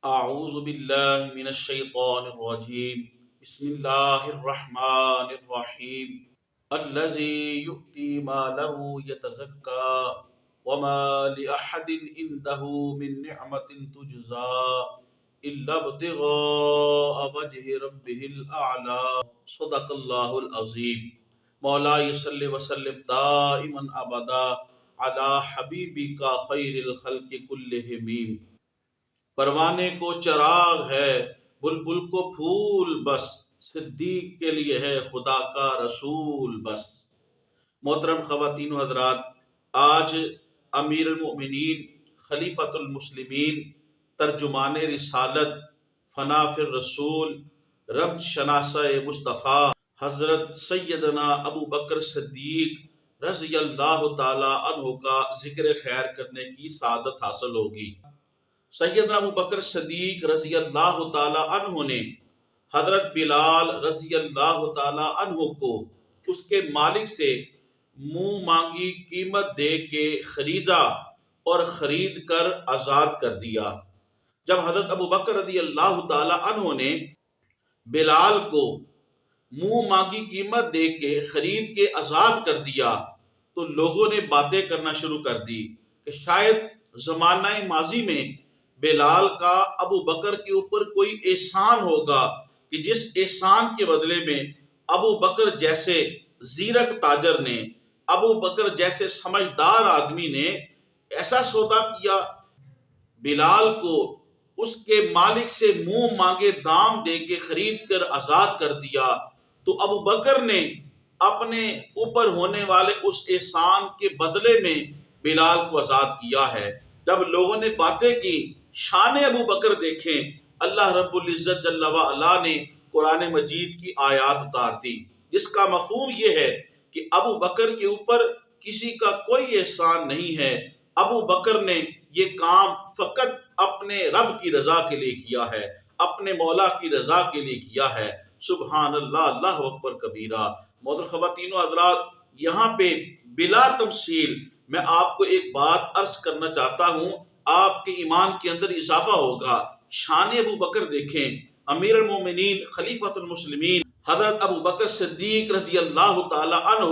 أعوذ بالله من الشيطان الرجيم بسم الله الرحمن الرحيم الذي يؤتي ماله يتزكى وما لأحد عنده من نعمة تجزى إلا ابتغاء وجه ربه الأعلى صدق الله العظيم مولاي صل وسلم دائما أبدا على حبيبك خير الخلق كلهم پروانے کو چراغ ہے بلبل کو پھول بس صدیق کے لیے ہے خدا کا رسول بس۔ محترم خواتین و حضرات، آج امیر المؤمنین خلیفۃ المسلمین ترجمان رسالت فناف الرسول رب شناسہ مصطفیٰ حضرت سیدنا ابو بکر صدیق رضی اللہ تعالی عنہ کا ذکر خیر کرنے کی سعادت حاصل ہوگی۔ سیدنا ابو بکر صدیق رضی اللہ تعالی عنہ نے حضرت بلال رضی اللہ تعالی عنہ کو اس کے مالک سے منہ مانگی قیمت دے کے خریدا اور خرید کر آزاد کر دیا۔ جب حضرت ابو بکر رضی اللہ تعالی عنہ نے بلال کو منہ مانگی قیمت دے کے خرید کے آزاد کر دیا تو لوگوں نے باتیں کرنا شروع کر دی کہ شاید زمانہ ماضی میں بلال کا ابو بکر کے اوپر کوئی احسان ہوگا کہ جس احسان کے بدلے میں ابو بکر جیسے زیرک تاجر نے، ابو بکر جیسے سمجھدار آدمی نے ایسا سودا کیا، بلال کو اس کے مالک سے منہ مانگے دام دے کے خرید کر آزاد کر دیا، تو ابو بکر نے اپنے اوپر ہونے والے اس احسان کے بدلے میں بلال کو آزاد کیا ہے۔ جب لوگوں نے باتیں کی، شان ابو بکر دیکھیں، اللہ رب العزت جل وعلا نے قرآن مجید کی آیات اتار دی جس کا مفہوم یہ ہے کہ ابو بکر کے اوپر کسی کا کوئی احسان نہیں ہے، ابو بکر نے یہ کام فقط اپنے رب کی رضا کے لیے کیا ہے، اپنے مولا کی رضا کے لیے کیا ہے۔ سبحان اللہ، اللہ اکبر کبیرہ۔ محترم خواتین و حضرات، یہاں پہ بلا تمثیل میں آپ کو ایک بات عرض کرنا چاہتا ہوں، آپ کے ایمان کے اندر اضافہ ہوگا۔ شان ابو بکر دیکھیں، امیر المومنین خلیفۃ المسلمین حضرت ابو بکر صدیق رضی اللہ تعالی عنہ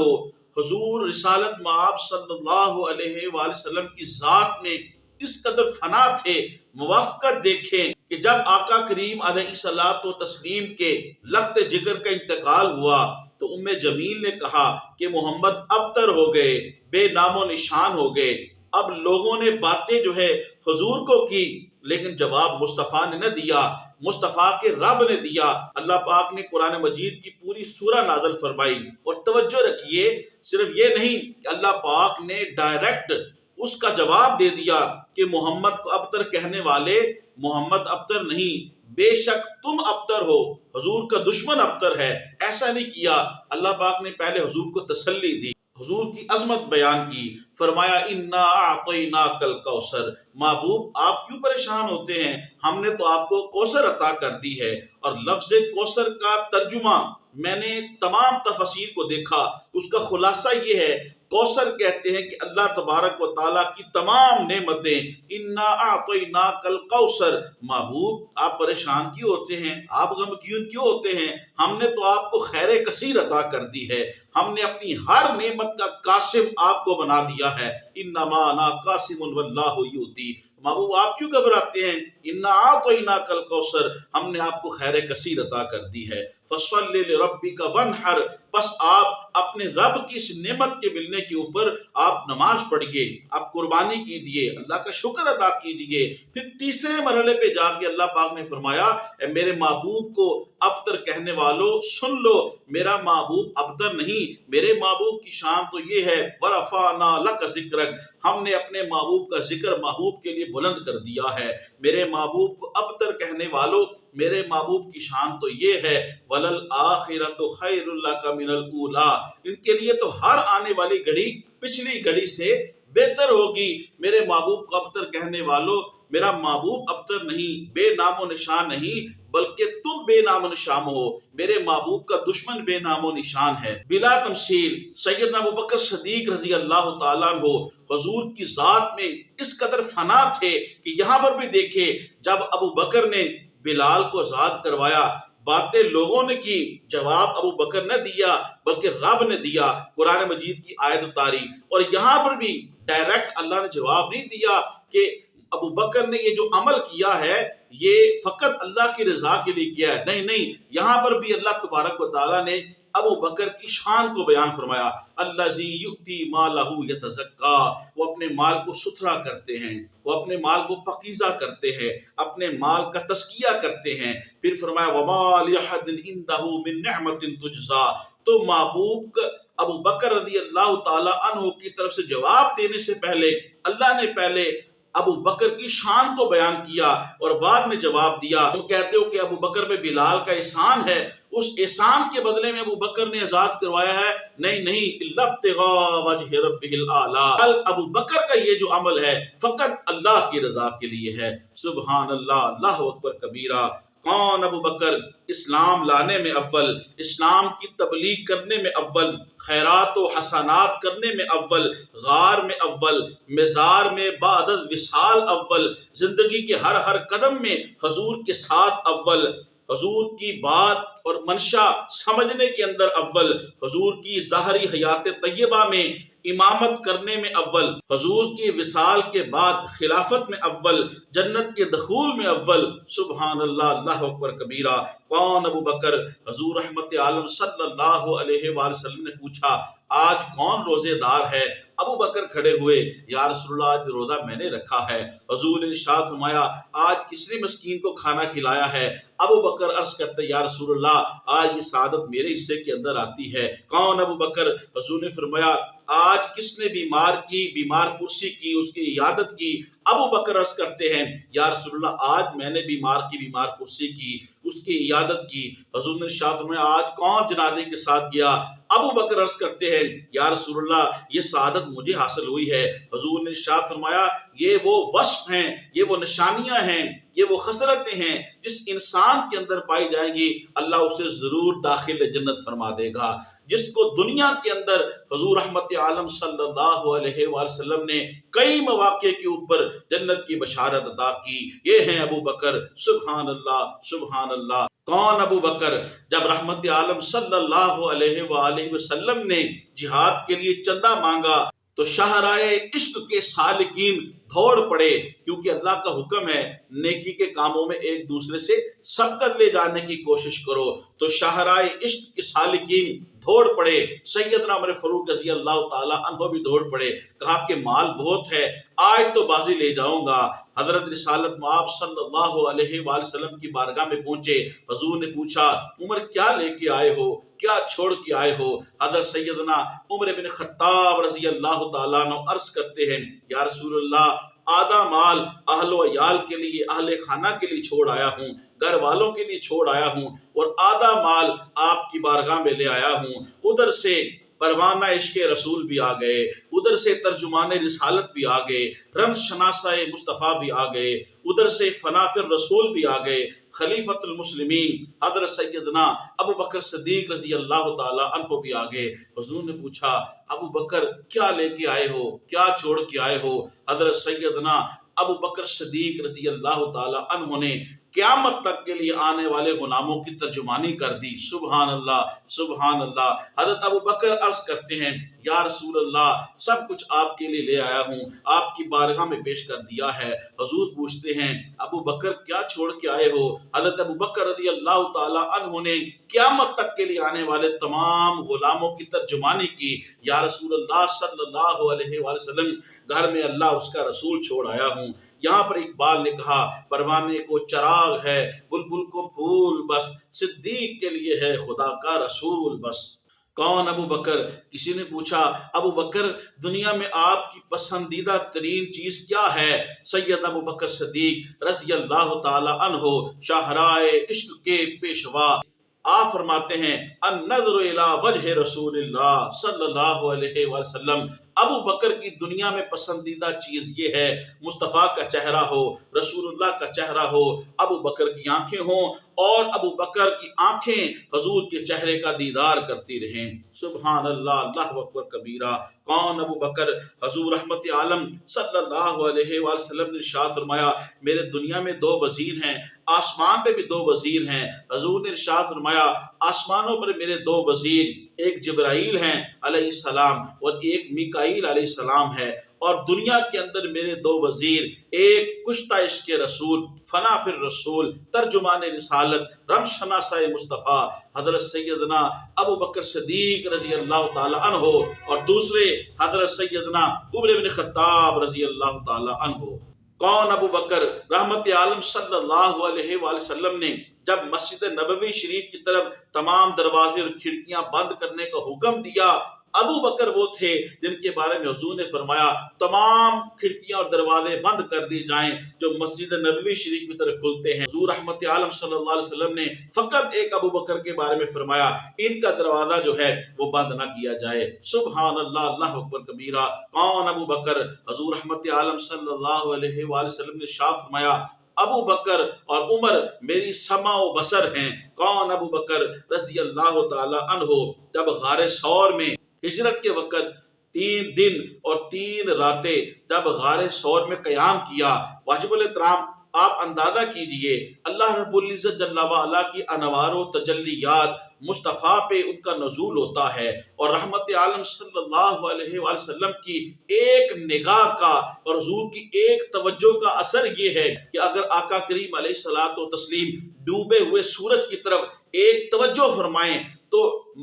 حضور رسالت مآب صلی اللہ علیہ وآلہ وسلم کی ذات میں اس قدر فنا تھے۔ موافقت دیکھیں کہ جب آقا کریم علیہ الصلوۃ والتسلیم کے لخت جگر کا انتقال ہوا تو ام جمیل نے کہا کہ محمد ابتر ہو گئے، بے نام و نشان ہو گئے۔ اب لوگوں نے باتیں جو ہے حضور کو کی، لیکن جواب مصطفیٰ نے نہ دیا، مصطفیٰ کے رب نے دیا۔ اللہ پاک نے قرآن مجید کی پوری سورہ نازل فرمائی، اور توجہ رکھیے، صرف یہ نہیں کہ اللہ پاک نے ڈائریکٹ اس کا جواب دے دیا کہ محمد کو ابتر کہنے والے محمد ابتر نہیں، بے شک تم ابتر ہو، حضور کا دشمن ابتر ہے، ایسا نہیں کیا۔ اللہ پاک نے پہلے حضور کو تسلی دی، حضور کی عظمت بیان کی، فرمایا انا اعطیناک الکوثر، محبوب آپ کیوں پریشان ہوتے ہیں، ہم نے تو آپ کو کوثر عطا کر دی ہے۔ اور لفظ کوثر کا ترجمہ میں نے تمام تفاسیر کو دیکھا، اس کا خلاصہ یہ ہے، کوثر کہتے ہیں کہ اللہ تبارک و تعالیٰ کی تمام نعمتیں، انا اعطیناک الکوثر، محبوب آپ پریشان کیوں ہوتے ہیں، آپ غمگین کیوں ہوتے ہیں، ہم نے تو آپ کو خیر کثیر عطا کر دی ہے، ہم نے اپنی ہر نعمت کا قاسم آپ کو بنا دیا ہے، انما انا قاسم واللہ یؤتی، محبوب آپ کیوں گھبراتے ہیں، انا اعطیناک الکوثر، ہم نے آپ کو خیر کثیر عطا کر دی ہے، فصل لربک وانحر، بس آپ اپنے رب کی اس نعمت کے ملنے کے اوپر آپ نماز پڑھیے، آپ قربانی کیجئے، اللہ کا شکر ادا کیجئے۔ پھر تیسرے مرحلے پہ جا کے اللہ پاک نے فرمایا، اے میرے محبوب کو ابتر کہنے والوں سن لو، میرا محبوب ابتر نہیں، میرے محبوب کی شان تو یہ ہے ورفعنا لک ذکرک، ہم نے اپنے محبوب کا ذکر محبوب کے لیے بلند کر دیا ہے۔ میرے محبوب کو ابتر کہنے والوں، میرے محبوب کی شان تو یہ ہے وَلَلْآخِرَةُ خَيْرٌ لَكَ مِنَ الْأُولَىٰ، ان کے لیے تو ہر آنے والی گھڑی پچھلی گھڑی سے بہتر ہوگی۔ میرے محبوب کو ابتر کہنے والوں، میرا محبوب ابتر نہیں، بے نام و نشان نہیں، بلکہ تم بے نام و نشان ہو، میرے محبوب کا دشمن بے نام و نشان ہے۔ بلا تمثیل سیدنا ابوبکر صدیق رضی اللہ تعالیٰ عنہ حضور کی ذات میں اس قدر فنا تھے کہ یہاں پر بھی دیکھے جب ابوبکر نے بلال کو آزاد کروایا، باتیں لوگوں نے کی، جواب ابوبکر نے دیا بلکہ رب نے دیا، قرآن مجید کی آیت اتاری، اور یہاں پر بھی ڈائریکٹ اللہ نے جواب نہیں دیا کہ ابوبکر نے یہ جو عمل کیا ہے یہ فقط اللہ کی رضا کے لیے کیا ہے، نہیں، یہاں پر بھی اللہ تبارک و تعالیٰ نے ابوبکر کی شان کو بیان فرمایا، الذی یؤتی مالہ یتزکا، وہ اپنے مال کو ستھرا کرتے ہیں، وہ اپنے مال کو پاکیزہ کرتے ہیں، اپنے مال کا تزکیہ کرتے ہیں۔ پھر فرمایا وما لأحد عنده من نعمت تجزا، تو محبوب ابوبکر رضی اللہ تعالی عنہ کی طرف سے جواب دینے سے پہلے اللہ نے پہلے ابوبکر کی شان کو بیان کیا اور بعد میں جواب دیا۔ تم کہتے ہو کہ ابوبکر پہ بلال کا احسان ہے، اس احسان کے بدلے میں ابوبکر نے آزاد کروایا ہے، نہیں، الا ابتغاء وجہ ربہ الاعلی، ابوبکر کا یہ جو عمل ہے فقط اللہ کی رضا کے لیے ہے۔ سبحان اللہ، اللہ اکبر کبیرہ۔ کون ابوبکر؟ اسلام لانے میں اول، اسلام کی تبلیغ کرنے میں اول، خیرات و حسنات کرنے میں اول، غار میں اول، مزار میں بعد از وصال اول، زندگی کے ہر قدم میں حضور کے ساتھ اول، حضور کی بات اور منشا سمجھنے کے اندر اول، حضور کی ظاہری حیات طیبہ میں امامت کرنے میں اول، حضور کی وصال کے بعد خلافت میں اول، جنت کے دخول میں اول۔ سبحان اللہ، اللہ اکبر کبیرہ۔ کون ابوبکر؟ حضور رحمت عالم صلی اللہ علیہ وآلہ وسلم نے پوچھا آج کون روزے دار ہے؟ ابوبکر کھڑے ہوئے، یا رسول اللہ آج روزہ میں نے رکھا ہے۔ حضور نے ارشاد فرمایا آج کس نے مسکین کو کھانا کھلایا ہے؟ ابوبکر عرض کرتے یا رسول اللہ آج یہ سعادت میرے حصے کے اندر آتی ہے۔ کون ابوبکر؟ حضور نے فرمایا آج کس نے بیمار پرسی کی، اس کی عیادت کی؟ ابوبکر عرض کرتے ہیں یا رسول اللہ آج میں نے بیمار پرسی کی، اس کی عیادت کی۔ حضور نے ارشاد فرمایا آج کون جنازے کے ساتھ گیا؟ ابوبکر عرض کرتے ہیں یا رسول اللہ یہ سعادت مجھے حاصل ہوئی ہے۔ حضور نے ارشاد فرمایا یہ وہ وصف ہیں، یہ وہ نشانیاں ہیں، یہ وہ خصلتیں ہیں جس انسان کے اندر پائی جائیں گی اللہ اسے ضرور داخل جنت فرما دے گا۔ جس کو دنیا کے اندر حضور رحمت عالم صلی اللہ علیہ وآلہ وسلم نے کئی مواقع کے اوپر جنت کی بشارت عطا کی، یہ ہیں ابوبکر۔ سبحان اللہ، سبحان اللہ۔ کون ابوبکر؟ جب رحمت عالم صلی اللہ علیہ وآلہ وسلم نے جہاد کے لیے چندہ مانگا تو شاہراہ عشق کے سالکین دوڑ پڑے، کیونکہ اللہ کا حکم ہے نیکی کے کاموں میں ایک دوسرے سے سبقت لے جانے کی کوشش کرو، تو شاہراہ عشق کے سالکین دوڑ پڑے۔ سیدنا عمر فاروق رضی اللہ تعالیٰ عنہ بھی دوڑ پڑے، کہا کہ مال بہت ہے آج تو بازی لے جاؤں گا۔ حضرت رسالت مآب صلی اللہ علیہ وآلہ وسلم کی بارگاہ میں پہنچے، حضور نے پوچھا عمر کیا لے کے آئے ہو، کیا چھوڑ کے آئے ہو؟ حضرت سیدنا عمر بن خطاب رضی اللہ تعالیٰ عنہ عرض کرتے ہیں یا رسول اللہ آدھا مال اہل و عیال کے لیے، اہل خانہ کے لیے چھوڑ آیا ہوں، گھر والوں کے لیے چھوڑ آیا ہوں، اور آدھا مال آپ کی بارگاہ میں لے آیا ہوں۔ ادھر سے پروانہ عشق رسول بھی آ گئے، ادھر سے ترجمان رسالت بھی آ گئے، رمز شناسہ مصطفیٰ بھی آ گئے، ادھر سے فنافر رسول بھی آ گئے، خلیفۃ المسلمین حضرت سیدنا ابوبکر صدیق رضی اللہ تعالیٰ عنہ بھی آ گئے۔ حضور نے پوچھا ابوبکر کیا لے کے آئے ہو، کیا چھوڑ کے آئے ہو؟ حضرت سیدنا ابوبکر صدیق رضی اللہ تعالیٰ عنہ نے قیامت تک کے لیے آنے والے غلاموں کی ترجمانی کر دی۔ سبحان اللہ، سبحان اللہ۔ حضرت ابوبکر عرض کرتے ہیں یا رسول اللہ سب کچھ آپ کے لیے لے آیا ہوں، آپ کی بارگاہ میں پیش کر دیا ہے۔ حضور پوچھتے ہیں ابوبکر کیا چھوڑ کے آئے ہو؟ حضرت ابوبکر رضی اللہ تعالیٰ عنہ نے قیامت تک کے لیے آنے والے تمام غلاموں کی ترجمانی کی۔ یا رسول اللہ صلی اللہ علیہ وآلہ وسلم گھر میں اللہ اس کا رسول چھوڑ آیا ہوں۔ یہاں پر اقبال نے کہا پروانے کو چراغ ہے، بلبل کو پھول بس، صدیق کے لیے ہے خدا کا رسول بس۔ کون ابوبکر؟ کسی نے پوچھا ابوبکر دنیا میں آپ کی پسندیدہ ترین چیز کیا ہے؟ سیدنا ابوبکر صدیق رضی اللہ تعالی عنہ شاہراہ عشق کے پیشوا آپ فرماتے ہیں النظر الی وجہ رسول اللہ صلی اللہ علیہ وسلم، ابو بکر کی دنیا میں پسندیدہ چیز یہ ہے مصطفیٰ کا چہرہ ہو، رسول اللہ کا چہرہ ہو، ابو بکر کی آنکھیں ہوں اور ابو بکر کی آنکھیں حضور کے چہرے کا دیدار کرتی رہیں۔ سبحان اللہ، اللہ اکبر کبیرہ۔ کون ابو بکر؟ حضور رحمت عالم صلی اللہ علیہ وآلہ وسلم نے ارشاد فرمایا میرے دنیا میں دو وزیر ہیں، آسمان پہ بھی دو وزیر ہیں۔ حضور نے ارشاد فرمایا آسمانوں پر میرے دو وزیر، ایک جبرائیل ہیں علیہ السلام اور ایک میکائیل علیہ السلام ہے، اور دنیا کے اندر میرے دو وزیر، ایک کشتہ عشق رسول، فنا فی الرسول، ترجمان رسالت، رم شناسہ مصطفیٰ حضرت سیدنا ابو بکر صدیق رضی اللہ تعالی عنہ، اور دوسرے حضرت سیدنا عمر بن خطاب رضی اللہ تعالی عنہ۔ کون ابو بکر؟ رحمت عالم صلی اللہ علیہ وآلہ وسلم نے جب مسجد نبوی شریف کی طرف تمام دروازے اور کھڑکیاں بند کرنے کا حکم دیا، ابو بکر وہ تھے جن کے بارے میں حضور نے فرمایا تمام کھڑکیاں اور دروازے بند کر دی جائیں جو مسجد نبوی شریف کی طرف کھلتے ہیں۔ حضور رحمت عالم صلی اللہ علیہ وسلم نے فقط ایک ابو بکر کے بارے میں فرمایا ان کا دروازہ جو ہے وہ بند نہ کیا جائے۔ سبحان اللہ، اللہ اکبر کبیرہ۔ کون ابو بکر؟ حضور رحمت عالم صلی اللہ علیہ وآلہ وسلم نے ارشاد فرمایا ابو بکر اور عمر میری سمع و بصر ہیں۔ کون ابو بکر رضی اللہ تعالی عنہ؟ جب غار ثور میں ہجرت کے وقت 3 دن اور 3 راتیں جب غار ثور میں قیام کیا، واجب الاحترام آپ اندازہ کیجئے اللہ رب العزت جل وعلا کی انوار و تجلیات مصطفیٰ پہ ان کا نزول ہوتا ہے، اور رحمت عالم صلی اللہ علیہ وآلہ وسلم کی ایک نگاہ کا اور حضور کی ایک توجہ کا اثر یہ ہے کہ اگر آقا کریم علیہ الصلوۃ والتسلیم ڈوبے ہوئے سورج کی طرف ایک توجہ فرمائیں تو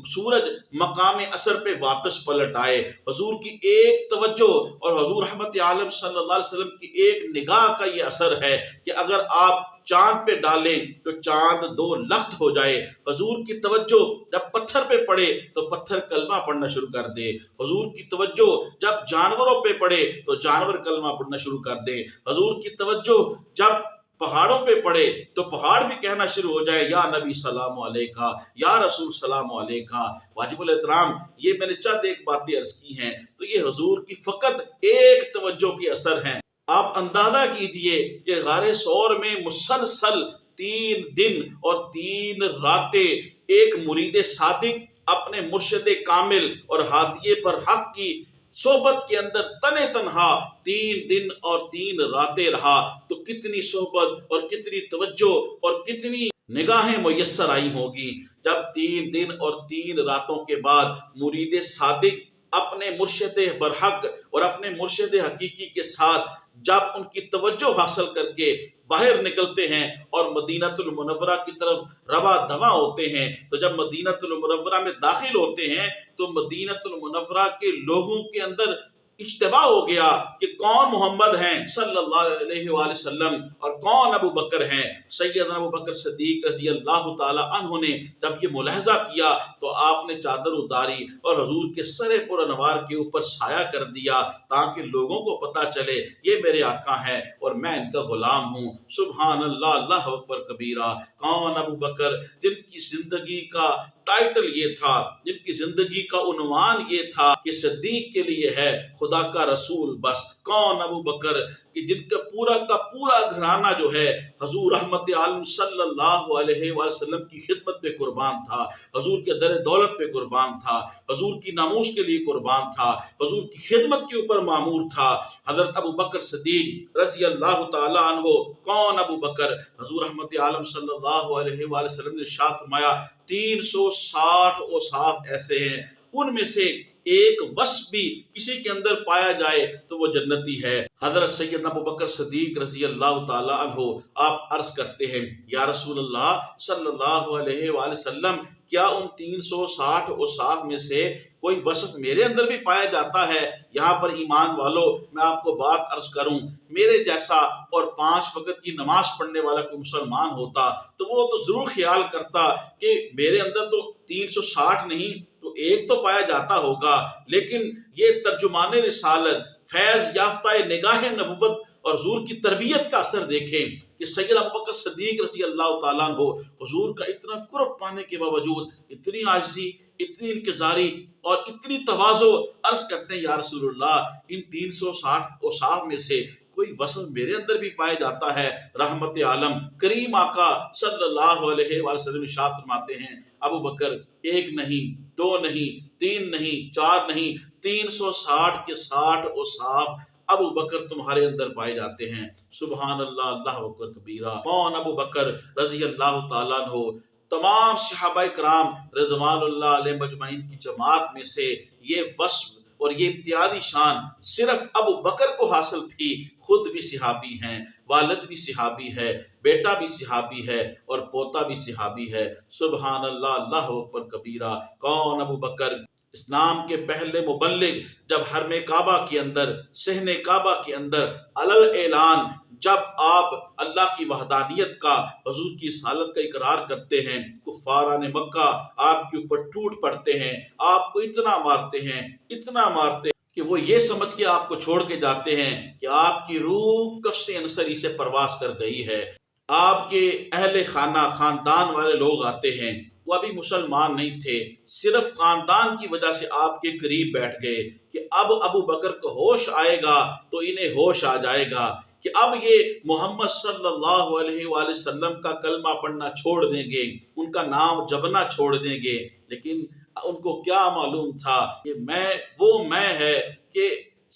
سورج مقام اثر پہ واپس پلٹ آئے۔ حضور کی ایک توجہ اور حضور رحمت عالم صلی اللہ علیہ وسلم کی ایک نگاہ کا یہ اثر ہے کہ اگر آپ چاند پہ ڈالیں تو چاند 2 لخت ہو جائے۔ حضور کی توجہ جب پتھر پہ پڑے تو پتھر کلمہ پڑھنا شروع کر دے۔ حضور کی توجہ جب جانوروں پہ پڑے تو جانور کلمہ پڑھنا شروع کر دے۔ حضور کی توجہ جب پہاڑوں پہ پڑے تو پہاڑ بھی کہنا شروع ہو جائے یا نبی سلام علیکہ، یا رسول سلام علیکہ۔ واجب الاحترام یہ میں نے چند ایک باتیں عرض کی ہیں تو یہ حضور کی فقط ایک توجہ کی اثر ہیں۔ آپ اندازہ کیجئے کہ غار ثور میں مسلسل 3 دن اور 3 راتیں ایک مرید صادق اپنے مرشد کامل اور ہادی پر حق کی صحبت کے اندر تنے تنہا 3 دن اور 3 راتیں رہا تو کتنی صحبت اور کتنی توجہ اور کتنی نگاہیں میسر آئی ہوگی جب 3 دن اور 3 راتوں کے بعد مرید صادق اپنے مرشد برحق اور اپنے مرشد حقیقی کے ساتھ جب ان کی توجہ حاصل کر کے باہر نکلتے ہیں اور مدینہ المنورہ کی طرف رواں دواں ہوتے ہیں، تو جب مدینہ المنورہ میں داخل ہوتے ہیں تو مدینہ المنورہ کے لوگوں کے اندر اشتباہ ہو گیا کہ کون محمد ہیں صلی اللہ علیہ وآلہ وسلم اور کون ابو بکر ہیں۔ سیدنا ابو بکر صدیق رضی اللہ تعالی عنہ نے جب یہ ملاحظہ کیا تو آپ نے چادر اتاری اور حضور کے سر پر انوار کے اوپر سایہ کر دیا تاکہ لوگوں کو پتا چلے یہ میرے آقا ہیں اور میں ان کا غلام ہوں۔ سبحان اللہ، اللہ اکبر کبیرہ۔ کون ابو بکر؟ جن کی زندگی کا ٹائٹل یہ تھا، جن کی زندگی کا عنوان یہ تھا کہ صدیق کے لیے ہے خدا کا رسول بس۔ کون ابو بکر کہ جن کا پورا گھرانہ جو ہے حضور رحمت عالم صلی اللہ علیہ وآلہ وسلم کی خدمت پہ قربان تھا، حضور کے در دولت پہ قربان تھا، حضور کی ناموس کے لیے قربان تھا، حضور کی خدمت کے اوپر معمور تھا۔ حضرت ابو بکر صدیق رضی اللہ تعالی عنہ۔ کون ابو بکر؟ حضور رحمت عالم صلی اللہ علیہ وآلہ وسلم نے ارشاد فرمایا 360 اوصاف ایسے ہیں ان میں سے ایک وصف بھی کسی کے اندر پایا جائے تو وہ جنتی ہے۔ حضرت سیدنا ابو بکر صدیق رضی اللہ تعالی عنہ آپ عرض کرتے ہیں یا رسول اللہ صلی اللہ علیہ وآلہ وسلم کیا ان 360 اوصاف میں سے کوئی وصف میرے اندر بھی پایا جاتا ہے؟ یہاں پر ایمان والو میں آپ کو بات عرض کروں، میرے جیسا اور 5 وقت کی نماز پڑھنے والا کوئی مسلمان ہوتا تو وہ تو ضرور خیال کرتا کہ میرے اندر تو 360 نہیں تو ایک تو پایا جاتا ہوگا، لیکن یہ ترجمان رسالت فیض یافتہ نگاہ نبوت اور حضور کی تربیت کا اثر دیکھیں کہ سیدنا ابوبکر صدیق رضی اللہ تعالیٰ عنہ حضور کا اتنا قرب پانے کے باوجود اتنی عاجزی، اتنی انکساری اور اتنی تواضع، عرض کرتے ہیں یا رسول اللہ ان 360 اوصاف میں سے کوئی وصف میرے اندر بھی پایا جاتا ہے؟ رحمت عالم کریم آقا صلی اللہ علیہ وآلہ وسلم ارشاد فرماتے ہیں ابو بکر ایک نہیں، دو نہیں، تین نہیں، چار نہیں، 360 کے 60 اوصاف ابو بکر تمہارے اندر پائے جاتے ہیں۔ سبحان اللہ، اللہ اکبر کبیرہ۔ کون؟ ابو بکر رضی اللہ تعالیٰ عنہ۔ تمام صحابہ کرام رضوان اللہ علیہ مجمعین کی جماعت میں سے یہ وصف اور یہ امتیازی شان صرف ابو بکر کو حاصل تھی۔ خود بھی صحابی ہیں، والد بھی صحابی ہے، بیٹا بھی صحابی ہے اور پوتا بھی صحابی ہے۔ سبحان اللہ، اللہ اکبر کبیرہ۔ کون؟ ابو بکر، اسلام کے پہلے مبلغ، جب حرم کعبہ کے اندر، صحن کعبہ کے اندر علل اعلان جب آپ اللہ کی وحدانیت کا، حضور کی رسالت کا اقرار کرتے ہیں، کفاران مکہ آپ کے اوپر ٹوٹ پڑتے ہیں، آپ کو اتنا مارتے ہیں، اتنا مارتے ہیں کہ وہ یہ سمجھ کے آپ کو چھوڑ کے جاتے ہیں کہ آپ کی روح کفش انصری سے پرواز کر گئی ہے۔ آپ کے اہل خانہ، خاندان والے لوگ آتے ہیں، وہ ابھی مسلمان نہیں تھے، صرف خاندان کی وجہ سے آپ کے قریب بیٹھ گئے کہ اب ابو بکر کو ہوش آئے گا تو انہیں ہوش آ جائے گا کہ اب یہ محمد صلی اللہ علیہ وآلہ وسلم کا کلمہ پڑھنا چھوڑ دیں گے، ان کا نام جپنا چھوڑ دیں گے۔ لیکن ان کو کیا معلوم تھا کہ میں ہے کہ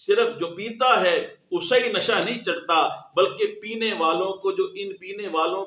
صرف جو پیتا ہے اسے ہی نشہ نہیں چڑھتا، بلکہ پینے والوں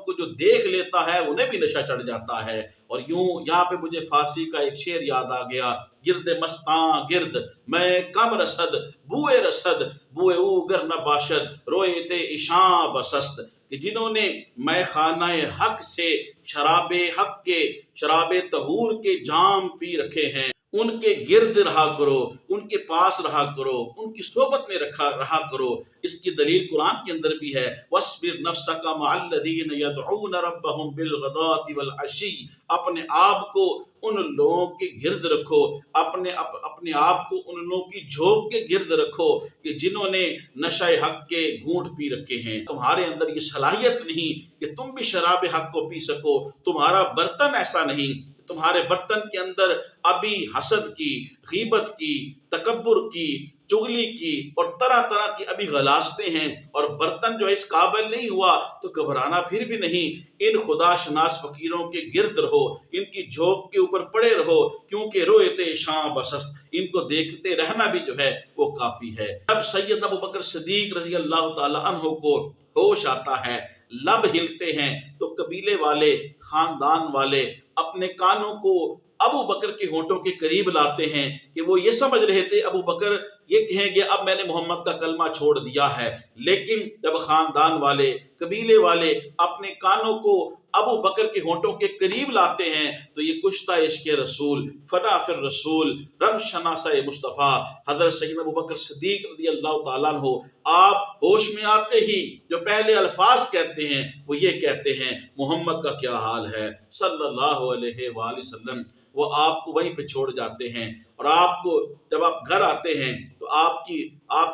کو جو دیکھ لیتا ہے انہیں بھی نشہ چڑھ جاتا ہے۔ اور یوں یہاں پہ مجھے فارسی کا ایک شعر یاد آ گیا، گرد مستاں گرد میں کم رسد، بوئے رسد بوئے اوگر نہ باشد، روئے تے اشاں بسست، کہ جنہوں نے میں خانہ حق سے شراب حق کے، شراب طہور کے جام پی رکھے ہیں، ان کے گرد رہا کرو، ان کے پاس رہا کرو، ان کی صحبت میں رہا کرو۔ اس کی دلیل قرآن کے اندر بھی ہے، وَاصْبِرْ نَفْسَكَ مَعَ الَّذِينَ يَدْعُونَ رَبَّهُمْ بِالْغَدَاةِ وَالْعَشِيِّ، اپنے آپ کو ان لوگوں کے گرد رکھو، اپنے آپ کو ان لوگوں کی جھوک کے گرد رکھو کہ جنہوں نے نشہ حق کے گھونٹ پی رکھے ہیں۔ تمہارے اندر یہ صلاحیت نہیں کہ تم بھی شراب حق کو پی سکو، تمہارا برتن ایسا نہیں، تمہارے برتن کے اندر ابھی حسد کی، غیبت کی، تکبر کی، چغلی کی اور طرح طرح کی ابھی غلاظتیں ہیں، اور برتن جو اس قابل نہیں ہوا تو گھبرانا پھر بھی نہیں۔ ان خدا شناس فقیروں کے گرد رہو، ان کی جھوک کے اوپر پڑے رہو، کیونکہ روئتے شاں بسست، ان کو دیکھتے رہنا بھی جو ہے وہ کافی ہے۔ جب سیدنا ابوبکر صدیق رضی اللہ تعالی عنہ کو ہوش آتا ہے، لب ہلتے ہیں، تو قبیلے والے، خاندان والے اپنے کانوں کو ابو بکر کے ہونٹوں کے قریب لاتے ہیں کہ وہ یہ سمجھ رہے تھے ابو بکر یہ کہیں گے اب میں نے محمد کا کلمہ چھوڑ دیا ہے، لیکن جب خاندان والے، قبیلے والے اپنے کانوں کو ابو بکر کے ہونٹوں کے قریب لاتے ہیں تو یہ کشتہ عشق رسول، فنا فی الرسول، رم شناسہ مصطفیٰ حضرت سیدنا ابو بکر صدیق رضی اللہ تعالیٰ عنہ آپ ہوش میں آتے ہی جو پہلے الفاظ کہتے ہیں وہ یہ کہتے ہیں، محمد کا کیا حال ہے صلی اللہ علیہ وآلہ وسلم۔ وہ آپ کو وہیں پہ چھوڑ جاتے ہیں، اور آپ کو جب آپ گھر آتے ہیں تو آپ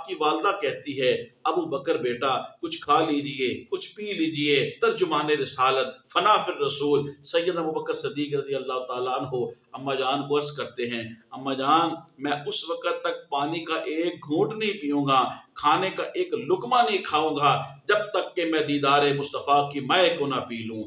کی والدہ کہتی ہے، ابو بکر بیٹا کچھ کھا لیجئے، کچھ پی لیجئے۔ ترجمان رسالت فنا فی الرسول سیدنا ابو بکر صدیق رضی اللہ تعالیٰ عنہ اما جان کو عرض کرتے ہیں، اما جان میں اس وقت تک پانی کا ایک گھونٹ نہیں پیوں گا، کھانے کا ایک لقمہ نہیں کھاؤں گا جب تک کہ میں دیدار مصطفیٰ کی مے کو نہ پی لوں۔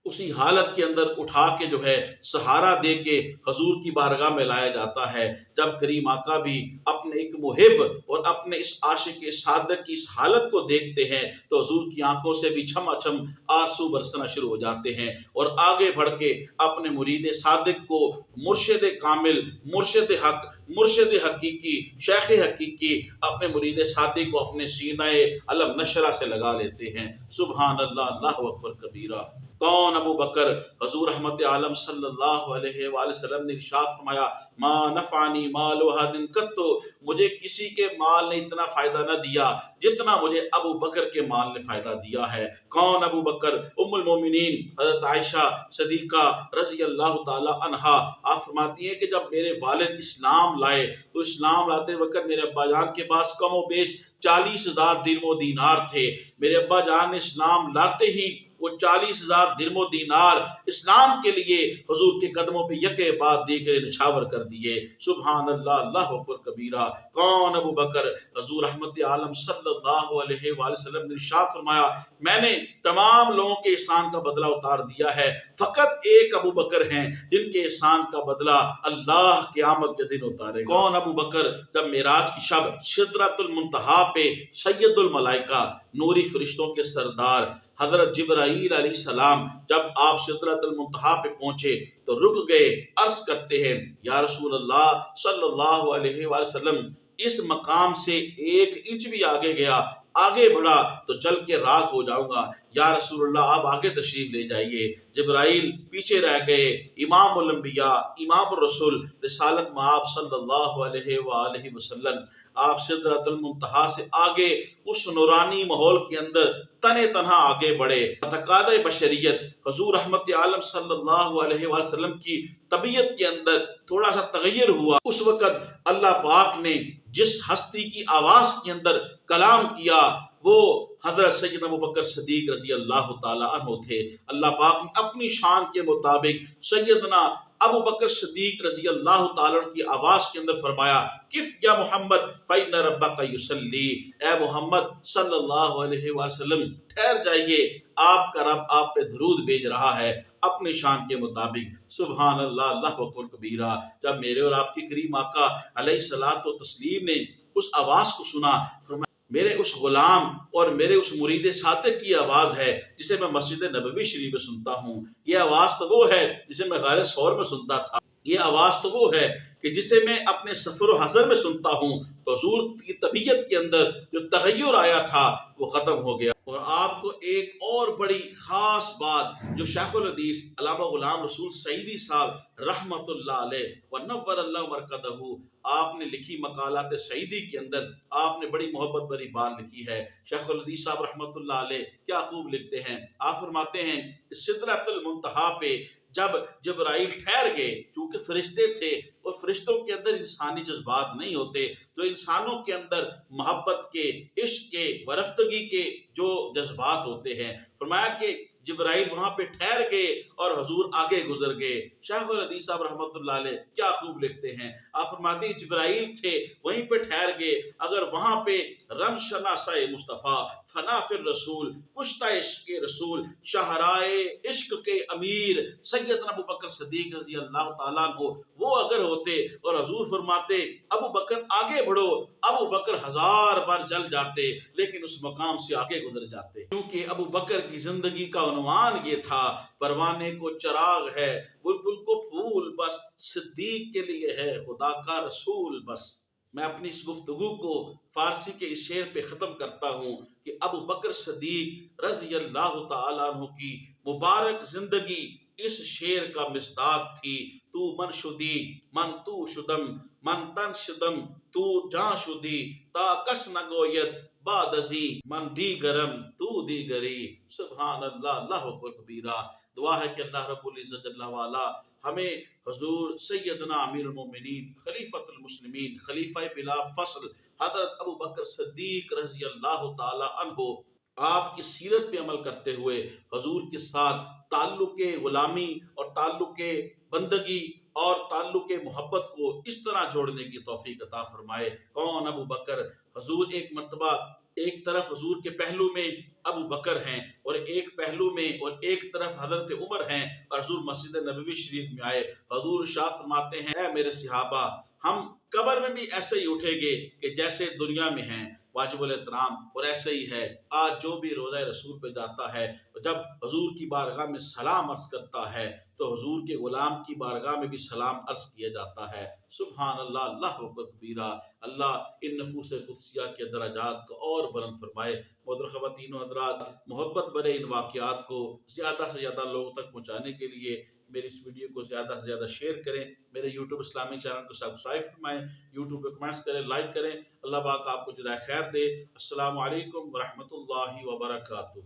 اسی حالت کے اندر اٹھا کے جو ہے سہارا دے کے حضور کی بارگاہ میں لایا جاتا ہے۔ جب کریم آقا بھی اپنے ایک محب اور اپنے اس عاشق صادق کی اس حالت کو دیکھتے ہیں تو حضور کی آنکھوں سے بھی چھما چھم آنسو برسنا شروع ہو جاتے ہیں، اور آگے بڑھ کے اپنے مرید صادق کو مرشد کامل، مرشد حق، مرشد حقیقی، شیخ حقیقی اپنے مرید صادق کو اپنے سینہ علم نشرہ سے لگا لیتے ہیں۔ سبحان اللہ، اللہ اکبر کبیرہ۔ کون؟ ابو بکر۔ حضور رحمت عالم صلی اللہ علیہ وآلہ وسلم نے ارشاد فرمایا، ما نفعنی مال احد قط، مجھے کسی کے مال نے اتنا فائدہ نہ دیا جتنا مجھے ابو بکر کے مال نے فائدہ دیا ہے۔ کون؟ ابو بکر۔ ام المومنین حضرت عائشہ صدیقہ رضی اللہ تعالی عنہا آپ فرماتی ہیں کہ جب میرے والد اسلام لائے تو اسلام لاتے وقت میرے ابا جان کے پاس کم و بیش 40,000 درم و دینار تھے۔ میرے ابا جان نے اسلام لاتے ہی وہ 40,000 درم و دینار اسلام کے لیے حضور کے قدموں پہ یکے بعد دیکھے نچھاور کر دیے۔ سبحان اللہ، اللہ اکبر کبیرہ۔ کون؟ ابو بکر۔ حضور رحمت عالم صلی اللہ علیہ وآلہ وسلم نے ارشاد فرمایا میں نے تمام لوگوں کے احسان کا بدلہ اتار دیا ہے، فقط ایک ابو بکر ہیں جن کے احسان کا بدلہ اللہ قیامت کے دن اتارے گا۔ کون؟ ابو بکر۔ جب معراج کی شب سدرۃ المنتہا پہ سید الملائکہ، نوری فرشتوں کے سردار حضرت جبرائیل علیہ السلام جب آپ سدرۃ المنتہا پہ پہنچے تو رک گئے، عرض کرتے ہیں یا رسول اللہ صلی اللہ علیہ وآلہ وسلم اس مقام سے 1 انچ بھی آگے گیا، آگے بڑھا تو جل کے راکھ ہو جاؤں گا، یا رسول اللہ آپ آگے تشریف لے جائیے۔ جبرائیل پیچھے رہ گئے۔ امام الانبیاء، امام الرسول، رسالت مآب صلی اللہ علیہ وآلہ وسلم آپ سدرۃ المنتہا سے آگے اس نورانی ماحول کے اندر تنے تنہا آگے بڑھے۔ تقاضۂ بشریت حضور رحمت عالم صلی اللہ علیہ وآلہ وسلم کی طبیعت کے اندر تھوڑا سا تغیر ہوا۔ اس وقت اللہ پاک نے جس ہستی کی آواز کے اندر کلام کیا وہ حضرت سیدنا ابو بکر صدیق رضی اللہ تعالی عنہ تھے۔ اللہ پاک نے اپنی شان کے مطابق سیدنا ابو بکر صدیق رضی اللہ تعالیٰ عنہ کی آواز کے اندر فرمایا کف یا محمد فإن ربک یصلی، اے محمد صلی اللہ علیہ وسلم ٹھہر جائیے، آپ کا رب آپ پہ درود بھیج رہا ہے اپنی شان کے مطابق۔ سبحان اللہ، اللہ اکبر کبیرہ۔ جب میرے اور آپ کے کریم آقا علیہ الصلوۃ والتسلیم نے اس آواز کو سنا، فرمایا میرے اس غلام اور میرے اس مرید صادق کی آواز ہے جسے میں مسجد نبوی شریف میں سنتا ہوں، یہ آواز تو وہ ہے جسے میں غار ثور میں سنتا تھا، یہ آواز تو وہ ہے کہ جسے میں اپنے سفر و حضر میں سنتا ہوں۔ تو حضور کی طبیعت کے اندر جو تغیر آیا تھا وہ ختم ہو گیا۔ اور آپ کو ایک اور بڑی خاص بات جو شیخ الحدیث علامہ غلام رسول سعیدی صاحب رحمت اللہ علیہ ونور اللہ مرکزہ آپ نے لکھی مقالات سعیدی کے اندر آپ نے بڑی محبت بری بات لکھی ہے۔ شیخ الحدیث صاحب رحمت اللہ علیہ کیا خوب لکھتے ہیں، آپ فرماتے ہیں سدرۃ المنتہا پہ جب جبرائیل ٹھہر گئے، چونکہ فرشتے تھے اور فرشتوں کے اندر انسانی جذبات نہیں ہوتے، تو انسانوں کے اندر محبت کے، عشق کے، ورفتگی کے جو جذبات ہوتے ہیں، فرمایا کہ جبرائیل وہاں پہ ٹھہر گئے اور حضور آگے گزر گئے۔ شیخ الحدیث صاحب رحمۃ اللہ علیہ کیا خوب لکھتے ہیں، آپ فرماتے ہیں جبرائیل تھے وہیں پہ ٹھہر گئے، اگر وہاں پہ رم شناسہ مصطفیٰ فنا فی الرسول کشتہ عشق کے رسول شاہرائے عشق کے امیر سیدنا ابو بکر صدیق رضی اللہ تعالیٰ عنہ وہ اگر ہوتے اور حضور فرماتے ابو بکر آگے بڑھو، ابو بکر 1000 بار جل جاتے لیکن اس مقام سے آگے گزر جاتے، کیونکہ ابو بکر کی زندگی کا عنوان یہ تھا پروانے کو چراغ ہے، بلبل کو پھول بس، صدیق کے لیے ہے خدا کا رسول بس۔ میں اپنی اس گفتگو کو فارسی کے اس شعر پہ ختم کرتا ہوں کہ ابو بکر صدیق رضی اللہ تعالیٰ عنہ کی مبارک زندگی اس شعر کا مصداق تھی، تو من شدی من تو شدم من تن شدم تو جان شدی تا کس نگوید بعد ازی من دیگرم تو دیگری۔ سبحان اللہ، اللہ اکبر کبیرہ۔ دعا ہے کہ اللہ رب العزت جل وعلا ہمیں حضور سیدنا امیر المومنین خلیفۃ المسلمین خلیفہ بلا فصل حضرت ابو بکر صدیق رضی اللہ تعالی عنہ آپ کی سیرت پہ عمل کرتے ہوئے حضور کے ساتھ تعلق غلامی اور تعلق بندگی اور تعلق محبت کو اس طرح جوڑنے کی توفیق عطا فرمائے۔ کون؟ ابو بکر۔ حضور ایک مرتبہ ایک طرف حضور کے پہلو میں ابو بکر ہیں اور ایک پہلو میں اور ایک طرف حضرت عمر ہیں اور حضور مسجد نبوی شریف میں آئے، حضور ارشاد فرماتے ہیں اے میرے صحابہ ہم قبر میں بھی ایسے ہی اٹھیں گے کہ جیسے دنیا میں ہیں، واجب الاحترام، اور ایسے ہی ہے آج جو بھی روضہ رسول پہ جاتا ہے جب حضور کی بارگاہ میں سلام عرض کرتا ہے تو حضور کے غلام کی بارگاہ میں بھی سلام عرض کیا جاتا ہے۔ سبحان اللہ، اللہ اکبر کبیرہ۔ اللہ ان نفوس قدسیہ کے درجات کو اور بلند فرمائے۔ محترم خواتین و حضرات، محبت بڑے ان واقعات کو زیادہ سے زیادہ لوگوں تک پہنچانے کے لیے میری اس ویڈیو کو زیادہ سے زیادہ شیئر کریں، میرے یوٹیوب اسلامی چینل کو سبسکرائب فرمائیں، یوٹیوب پہ کمنٹس کریں، لائک کریں۔ اللہ پاک آپ کو جزائے خیر دے۔ السلام علیکم ورحمۃ اللہ وبرکاتہ۔